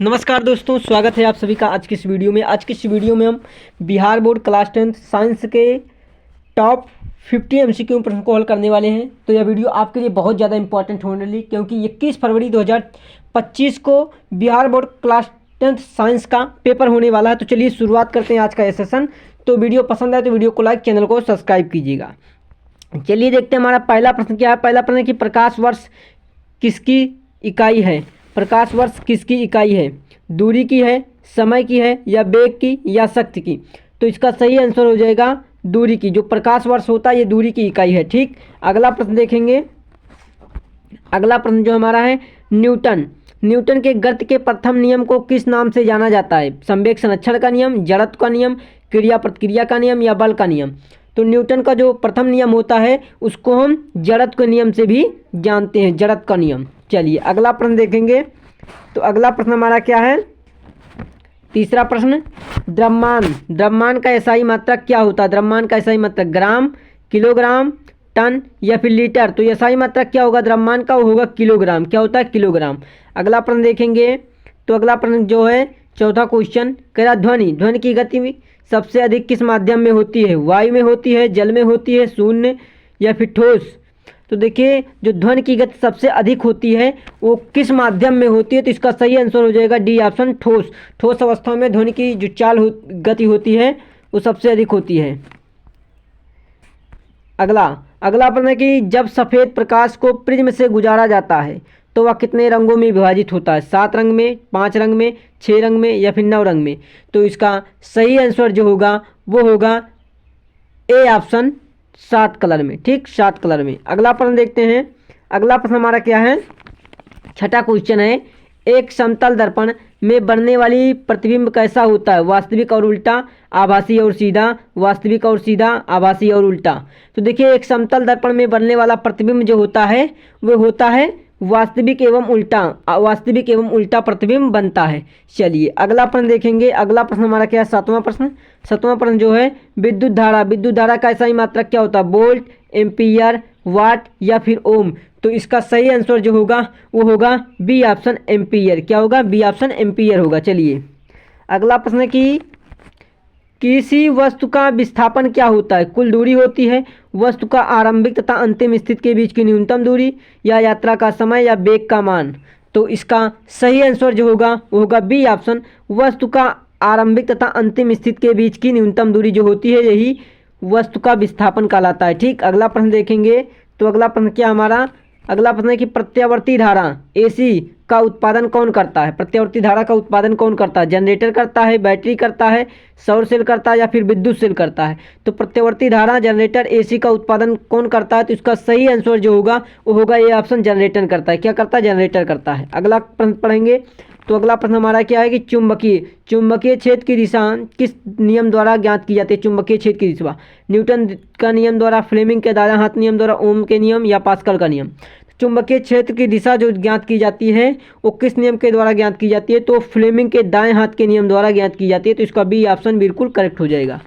नमस्कार दोस्तों, स्वागत है आप सभी का आज की इस वीडियो में। आज की इस वीडियो में हम बिहार बोर्ड क्लास 10 साइंस के टॉप 50 एमसीक्यू प्रश्न को हल करने वाले हैं। तो यह वीडियो आपके लिए बहुत ज़्यादा इंपॉर्टेंट होने वाली, क्योंकि 21 फरवरी 2025 को बिहार बोर्ड क्लास 10 साइंस का पेपर होने वाला है। तो चलिए शुरुआत करते हैं आज का यह सेशन। तो वीडियो पसंद आए तो वीडियो को लाइक, चैनल को सब्सक्राइब कीजिएगा। चलिए देखते हैं हमारा पहला प्रश्न क्या है। पहला प्रश्न है कि प्रकाश वर्ष किसकी इकाई है। प्रकाश वर्ष किसकी इकाई है? दूरी की है, समय की है, या वेग की, या शक्ति की? तो इसका सही आंसर हो जाएगा दूरी की। जो प्रकाश वर्ष होता है ये दूरी की इकाई है। ठीक, अगला प्रश्न देखेंगे। अगला प्रश्न जो हमारा है, न्यूटन के गति के प्रथम नियम को किस नाम से जाना जाता है? संवेग संरक्षण का नियम, जड़त्व का नियम, क्रिया प्रतिक्रिया का नियम, या बल का नियम? तो न्यूटन का जो प्रथम नियम होता है उसको हम जड़त्व के नियम से भी जानते हैं, जड़त्व का नियम। चलिए अगला प्रश्न देखेंगे। तो अगला प्रश्न हमारा क्या है? तीसरा प्रश्न, द्रव्यमान का एसआई मात्रक क्या होता है? द्रव्यमान का एसआई मात्रक ग्राम, किलोग्राम, टन, या फिर लीटर? तो एसआई मात्रक क्या होगा द्रव्यमान का? वो होगा किलोग्राम। क्या होता है? किलोग्राम। अगला प्रश्न देखेंगे। तो अगला प्रश्न जो है चौथा क्वेश्चन कह रहा, ध्वनि की गति सबसे अधिक किस माध्यम में होती है? वायु में होती है, जल में होती है, शून्य, या फिर ठोस? तो देखिए जो ध्वनि की गति सबसे अधिक होती है वो किस माध्यम में होती है? तो इसका सही आंसर हो जाएगा डी ऑप्शन, ठोस। ठोस अवस्था में ध्वनि की जो गति होती है वो सबसे अधिक होती है। अगला प्रश्न है कि जब सफ़ेद प्रकाश को प्रिज्म से गुजारा जाता है तो वह कितने रंगों में विभाजित होता है? 7 रंग में, 5 रंग में, 6 रंग में, या फिर 9 रंग में? तो इसका सही आंसर जो होगा वो होगा ए ऑप्शन, 7 कलर में। ठीक, 7 कलर में। अगला प्रश्न देखते हैं। अगला प्रश्न हमारा क्या है? छठा क्वेश्चन है, एक समतल दर्पण में बनने वाली प्रतिबिंब कैसा होता है? वास्तविक और उल्टा, आभासी और सीधा, वास्तविक और सीधा, आभासी और उल्टा? तो देखिए एक समतल दर्पण में बनने वाला प्रतिबिंब जो होता है वो होता है वास्तविक एवं उल्टा, वास्तविक एवं उल्टा प्रतिबिंब बनता है। चलिए अगला प्रश्न देखेंगे। अगला प्रश्न हमारा क्या है? सातवां प्रश्न जो है, विद्युत धारा का एसआई मात्रक क्या होता है? वोल्ट, एम्पियर, वाट, या फिर ओम? तो इसका सही आंसर जो होगा वो होगा बी ऑप्शन, एम्पियर। क्या होगा? बी ऑप्शन, एम्पियर होगा। चलिए अगला प्रश्न है कि किसी वस्तु का विस्थापन क्या होता है? कुल दूरी होती है, वस्तु का आरंभिक तथा अंतिम स्थिति के बीच की न्यूनतम दूरी, या यात्रा का समय, या वेग का मान? तो इसका सही आंसर जो होगा वो होगा बी ऑप्शन, वस्तु का आरंभिक तथा अंतिम स्थिति के बीच की न्यूनतम दूरी जो होती है यही वस्तु का विस्थापन कहलाता है। ठीक, अगला प्रश्न देखेंगे। तो अगला प्रश्न क्या हमारा? अगला प्रश्न है कि प्रत्यावर्ती धारा एसी का उत्पादन कौन करता है? प्रत्यावर्ती धारा का उत्पादन कौन करता है? जनरेटर करता है, बैटरी करता है, सौर सेल करता है, या फिर विद्युत सेल करता है? तो प्रत्यावर्ती धारा, जनरेटर, एसी का उत्पादन कौन करता है? तो इसका सही आंसर जो होगा वो होगा ये ऑप्शन, जनरेटर करता है। क्या करता है? जनरेटर करता है। अगला प्रश्न पढ़ेंगे। तो अगला प्रश्न हमारा क्या है कि चुंबकीय क्षेत्र की दिशा किस नियम द्वारा ज्ञात की जाती है? चुंबकीय क्षेत्र की दिशा न्यूटन का नियम द्वारा, फ्लेमिंग के दायां हाथ नियम द्वारा, ओम के नियम, या पास्कल का नियम? चुंबकीय क्षेत्र की दिशा जो ज्ञात की जाती है वो किस नियम के द्वारा ज्ञात की जाती है? तो फ्लेमिंग के दाएं हाथ के नियम द्वारा ज्ञात की जाती है। तो इसका बी ऑप्शन बिल्कुल करेक्ट हो जाएगा।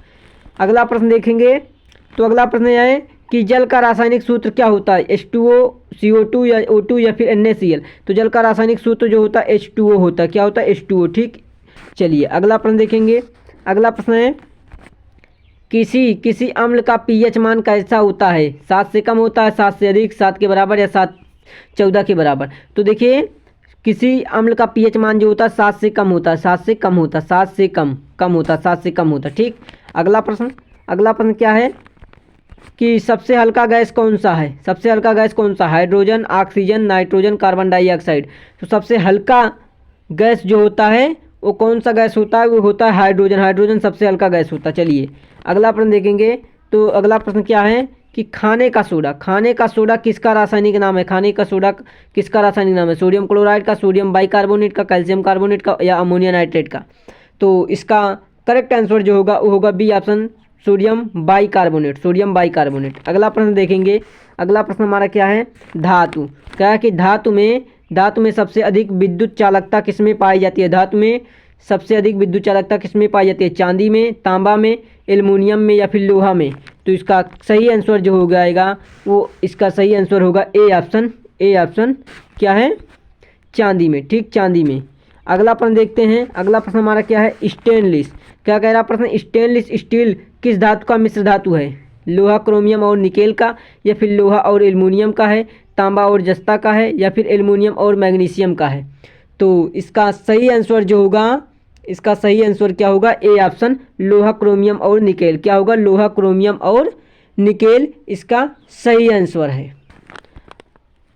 अगला प्रश्न देखेंगे। तो अगला प्रश्न यह है कि जल का रासायनिक सूत्र क्या होता है? H2O, CO2, या O2, या फिर NaCl? तो जल का रासायनिक सूत्र जो होता है H2O होता है। क्या होता है? H2O। ठीक, चलिए अगला प्रश्न देखेंगे। अगला प्रश्न है किसी अम्ल का pH मान कैसा होता है? 7 से कम होता है, 7 से अधिक, 7 के बराबर, या 14 के बराबर? तो देखिए किसी अम्ल का pH मान जो होता है 7 से कम होता है, 7 से कम होता है, 7 से कम होता है, 7 से कम होता है। ठीक, अगला प्रश्न क्या है कि सबसे हल्का गैस कौन सा है? सबसे हल्का गैस कौन सा? Hydrogen, oxygen, nitrogen, carbon dioxide? तो सबसे हल्का गैस जो होता है वो कौन सा गैस होता है? वो होता है हाइड्रोजन। हाइड्रोजन सबसे हल्का गैस होता है। चलिए अगला प्रश्न देखेंगे। तो अगला प्रश्न क्या है कि खाने का सोडा किसका रासायनिक नाम है? खाने का सोडा किसका रासायनिक नाम है? सोडियम क्लोराइड का, सोडियम बाइकार्बोनेट का, कैल्शियम कार्बोनेट का, या अमोनिया नाइट्रेट का? तो इसका करेक्ट आंसर जो होगा वो होगा बी ऑप्शन, सोडियम बाइकार्बोनेट। अगला प्रश्न देखेंगे। अगला प्रश्न हमारा क्या है? धातु। क्या है कि धातु में सबसे अधिक विद्युत चालकता किसमें पाई जाती है? धातु में सबसे अधिक विद्युत चालकता किसमें पाई जाती है? चांदी में, तांबा में, एल्युमिनियम में, या फिर लोहा में? तो इसका सही आंसर जो हो जाएगा वो इसका सही आंसर होगा ए ऑप्शन क्या है? चांदी में। ठीक, चांदी में। अगला प्रश्न देखते हैं। अगला प्रश्न हमारा क्या है, स्टेनलेस। क्या कह रहा प्रश्न, स्टेनलेस स्टील किस धातु का मिश्र धातु है? लोहा, क्रोमियम और निकेल का, या फिर लोहा और एल्युमिनियम का है, तांबा और जस्ता का है, या फिर एल्युमिनियम और मैग्नीशियम का है? तो इसका सही आंसर जो होगा, इसका सही आंसर क्या होगा, ए ऑप्शन, लोहा, क्रोमियम और निकेल। क्या होगा, लोहा, क्रोमियम और निकेल इसका सही आंसर है।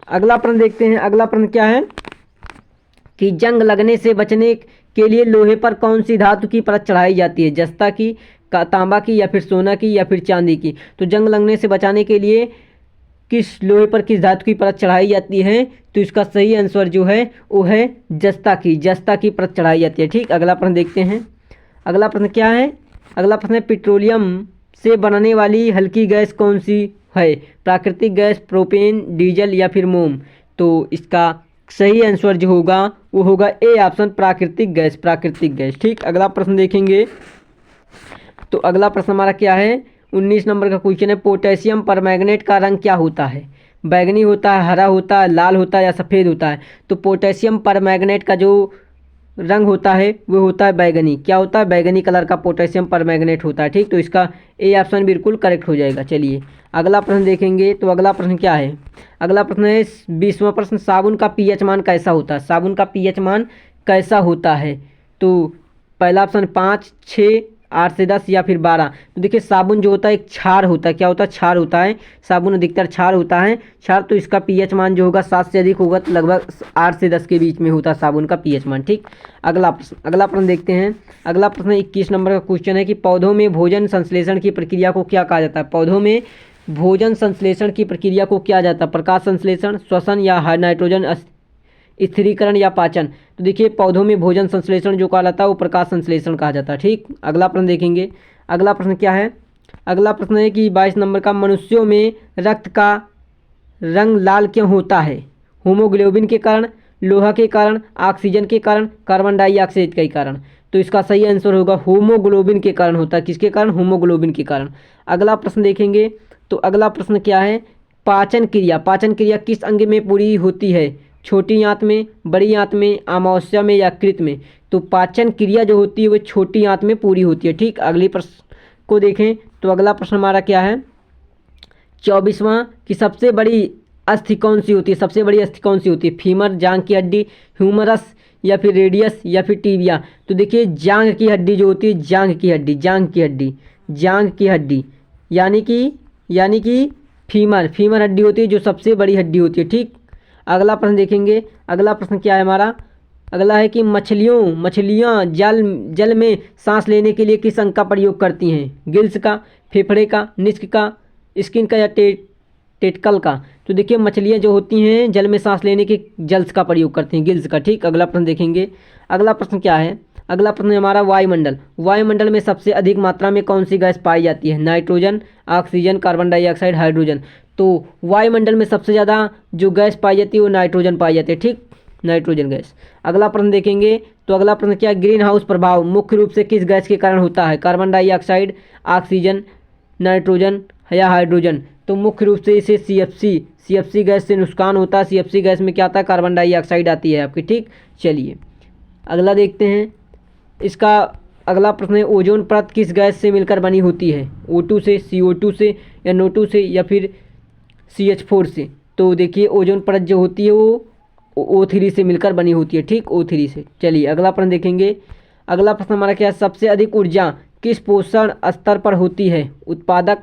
अगला प्रश्न देखते हैं। अगला प्रश्न क्या है कि जंग लगने से बचने के लिए लोहे पर कौन सी धातु की परत चढ़ाई जाती है? जस्ता की, तांबा की, या फिर सोना की, या फिर चांदी की? तो जंग लगने से बचाने के लिए किस लोहे पर किस धातु की परत चढ़ाई जाती है? तो इसका सही आंसर जो है वो है जस्ता की, जस्ता की परत चढ़ाई जाती है। ठीक, अगला प्रश्न देखते हैं। अगला प्रश्न क्या है, अगला प्रश्न है पेट्रोलियम से बनने वाली हल्की गैस कौन सी है? प्राकृतिक गैस, प्रोपेन, डीजल, या फिर मोम? तो इसका सही आंसर जो होगा वो होगा ए ऑप्शन, प्राकृतिक गैस, प्राकृतिक गैस। ठीक, अगला प्रश्न देखेंगे। तो अगला प्रश्न हमारा क्या है, 19 नंबर का क्वेश्चन है, पोटेशियम परमैंगनेट का रंग क्या होता है? बैगनी होता है, हरा होता है, लाल होता है, या सफ़ेद होता है? तो पोटेशियम परमैंगनेट का जो रंग होता है वो होता है बैगनी। क्या होता है, बैगनी कलर का पोटेशियम परमैंगनेट होता है। ठीक, तो इसका ए ऑप्शन बिल्कुल करेक्ट हो जाएगा। चलिए अगला प्रश्न देखेंगे। तो अगला प्रश्न क्या है, अगला प्रश्न है 20वां प्रश्न, साबुन का पीएच मान कैसा होता है? साबुन का पीएच मान कैसा होता है? तो पहला ऑप्शन 5, 6, 8 से 10, या फिर 12? तो देखिए साबुन जो होता है एक क्षार होता है। क्या होता है, क्षार होता है। साबुन अधिकतर क्षार होता है, क्षार। तो इसका पीएच मान जो होगा 7 से अधिक होगा, तो लगभग 8 से 10 के बीच में होता है साबुन का पीएच मान। ठीक, अगला प्रश्न देखते हैं। अगला प्रश्न 21 नंबर का क्वेश्चन है कि पौधों में भोजन संश्लेषण की प्रक्रिया को क्या कहा जाता है? पौधों में भोजन संश्लेषण की प्रक्रिया को क्या जाता है? प्रकाश संश्लेषण, श्वसन, या नाइट्रोजन स्थिरीकरण, या पाचन? तो देखिए पौधों में भोजन संश्लेषण जो कहा जाता है वो प्रकाश संश्लेषण कहा जाता है। ठीक, अगला प्रश्न देखेंगे। अगला प्रश्न क्या है, अगला प्रश्न है कि 22 नंबर का, मनुष्यों में रक्त का रंग लाल क्यों होता है? हीमोग्लोबिन के कारण, लोहा के कारण, ऑक्सीजन के कारण, कार्बन डाइऑक्साइड के कारण? तो इसका सही आंसर होगा हीमोग्लोबिन के कारण होता है। किसके कारण? हीमोग्लोबिन के कारण। अगला प्रश्न देखेंगे। तो अगला प्रश्न क्या है, पाचन क्रिया, पाचन क्रिया किस अंग में पूरी होती है? छोटी आंत में, बड़ी आंत में, अमावस्या में, या कृत में? तो पाचन क्रिया जो होती है वो छोटी आंत में पूरी होती है। ठीक, अगले प्रश्न को देखें। तो अगला प्रश्न हमारा क्या है, 24वां कि सबसे बड़ी अस्थि कौन सी होती है? सबसे बड़ी अस्थि कौन सी होती है? फीमर, जांघ की हड्डी, ह्यूमरस, या फिर रेडियस, या फिर टीबिया? तो देखिए जांघ की हड्डी जो होती है, जांघ की हड्डी, जांघ की हड्डी, जांघ की हड्डी, यानी कि फीमर हड्डी होती है जो सबसे बड़ी हड्डी होती है। ठीक, अगला प्रश्न देखेंगे। अगला प्रश्न क्या है हमारा, अगला है कि मछलियाँ जल में सांस लेने के लिए किस अंग का प्रयोग करती हैं? गिल्स का, फेफड़े का, निस्क का, स्किन का, या टेटकल का? तो देखिए मछलियाँ जो होती हैं जल में सांस लेने के जल्स का प्रयोग करती हैं, गिल्स का। ठीक, अगला प्रश्न देखेंगे। अगला प्रश्न क्या है, अगला प्रश्न हमारा वायुमंडल में सबसे अधिक मात्रा में कौन सी गैस पाई जाती है? Nitrogen, oxygen, carbon dioxide, hydrogen? तो वायुमंडल में सबसे ज़्यादा जो गैस पाई जाती है वो नाइट्रोजन पाई जाती है। ठीक, नाइट्रोजन गैस। अगला प्रश्न देखेंगे। तो अगला प्रश्न क्या, ग्रीन हाउस प्रभाव मुख्य रूप से किस गैस के कारण होता है? कार्बन डाइऑक्साइड, ऑक्सीजन, नाइट्रोजन, या हाइड्रोजन? तो मुख्य रूप से इसे CFC गैस से नुकसान होता है। CFC गैस में क्या आता है, कार्बन डाइऑक्साइड आती है आपकी। ठीक, चलिए अगला देखते हैं। इसका अगला प्रश्न है, ओजोन परत किस गैस से मिलकर बनी होती है? O2 से, CO2 से, या NO2 से, या फिर CH4 से? तो देखिए ओजोन परत जो होती है वो O3 से मिलकर बनी होती है। ठीक, O3 से। चलिए अगला प्रश्न देखेंगे। अगला प्रश्न हमारा क्या है, सबसे अधिक ऊर्जा किस पोषण स्तर पर होती है? उत्पादक,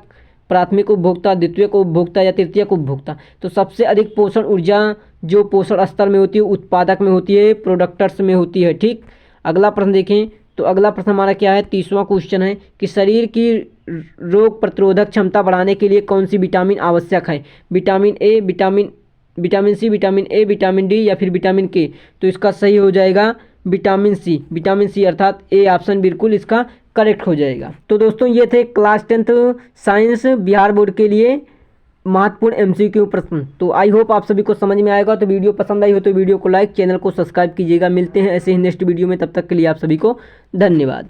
प्राथमिक उपभोक्ता, द्वितीयक उपभोक्ता, या तृतीयक उपभोक्ता? तो सबसे अधिक पोषण ऊर्जा जो पोषण स्तर में होती है उत्पादक में होती है, प्रोडक्टर्स में होती है। ठीक, अगला प्रश्न देखें। तो अगला प्रश्न हमारा क्या है, 30वां क्वेश्चन है कि शरीर की रोग प्रतिरोधक क्षमता बढ़ाने के लिए कौन सी विटामिन आवश्यक है? Vitamin A, vitamin C, vitamin A, vitamin D, या फिर विटामिन के? तो इसका सही हो जाएगा विटामिन सी, अर्थात ए ऑप्शन बिल्कुल इसका करेक्ट हो जाएगा। तो दोस्तों ये थे class 10th science Bihar board के लिए महत्वपूर्ण MCQ प्रश्न। तो आई होप आप सभी को समझ में आएगा। तो वीडियो पसंद आई हो तो वीडियो को लाइक, चैनल को सब्सक्राइब कीजिएगा। मिलते हैं ऐसे ही नेक्स्ट वीडियो में, तब तक के लिए आप सभी को धन्यवाद।